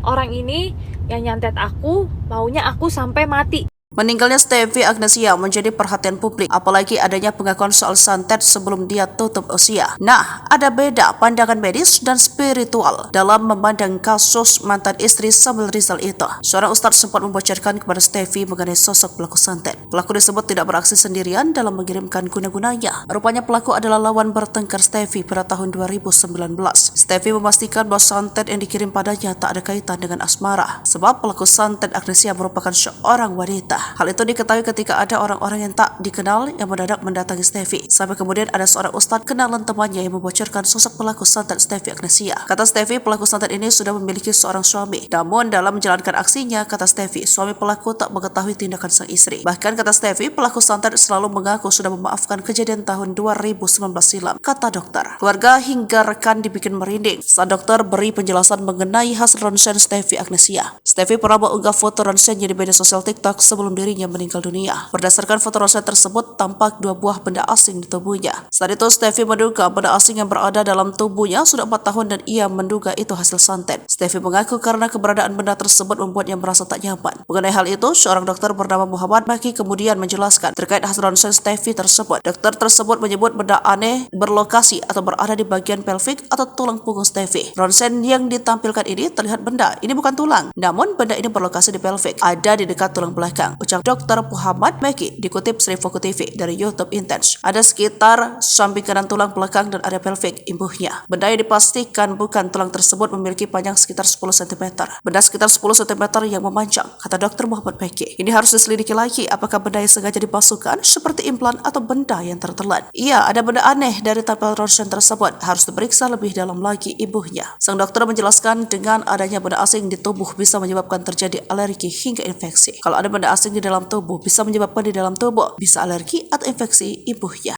orang ini yang nyantet aku maunya aku sampai mati. Meninggalnya Stevi Agnesia menjadi perhatian publik, apalagi adanya pengakuan soal santet sebelum dia tutup usia. Nah, ada beda pandangan medis dan spiritual dalam memandang kasus mantan istri Samuel Rizal itu. Seorang ustadz sempat membocorkan kepada Stevi mengenai sosok pelaku santet. Pelaku disebut tidak beraksi sendirian dalam mengirimkan guna-gunanya. Rupanya pelaku adalah lawan bertengkar Stevi pada tahun 2019. Stevi memastikan bahwa santet yang dikirim padanya tak ada kaitan dengan asmara, sebab pelaku santet Agnesia merupakan seorang wanita. Hal itu diketahui ketika ada orang-orang yang tak dikenal yang mendadak mendatangi Stevi. Sampai kemudian ada seorang ustadz kenalan temannya yang membocorkan sosok pelaku santet Stevi Agnesia. Kata Stevi, pelaku santet ini sudah memiliki seorang suami. Namun dalam menjalankan aksinya, kata Stevi, suami pelaku tak mengetahui tindakan sang istri. Bahkan kata Stevi, pelaku santet selalu mengaku sudah memaafkan kejadian tahun 2019 silam. Kata dokter, keluarga hingga rekan dibikin merinding saat dokter beri penjelasan mengenai hasil ronsen Stevi Agnesia. Stevi pernah mengunggah foto ronsennya di media sosial TikTok sebelum dirinya meninggal dunia. Berdasarkan foto ronsen tersebut, tampak 2 buah benda asing di tubuhnya. Saat itu Stevi menduga benda asing yang berada dalam tubuhnya sudah 4 tahun dan ia menduga itu hasil santet. Stevi mengaku karena keberadaan benda tersebut membuatnya merasa tak nyaman. Mengenai hal itu, seorang dokter bernama Muhammad Maki kemudian menjelaskan terkait hasil ronsen Stevi tersebut. Dokter tersebut menyebut benda aneh berlokasi atau berada di bagian pelvik atau tulang punggung Stevi. Ronsen yang ditampilkan ini terlihat benda ini bukan tulang, namun benda ini berlokasi di pelvik, ada di dekat tulang belakang, ucap Dr. Muhammad Meki, dikutip Sri Foku TV dari YouTube Intense. Ada sekitar samping kanan tulang belakang dan area pelvik imbuhnya. Benda yang dipastikan bukan tulang tersebut memiliki panjang sekitar 10 cm. Benda sekitar 10 cm yang memanjang, kata Dr. Muhammad Meki. Ini harus diselidiki lagi apakah benda yang sengaja dipasukkan seperti implan atau benda yang tertelan. Iya, ada benda aneh dari tampil ronsen tersebut, harus diperiksa lebih dalam lagi ibunya. Sang dokter menjelaskan dengan adanya benda asing di tubuh bisa menyebabkan terjadi alergi hingga infeksi. Kalau ada benda asing di dalam tubuh bisa menyebabkan di dalam tubuh bisa alergi atau infeksi ibunya.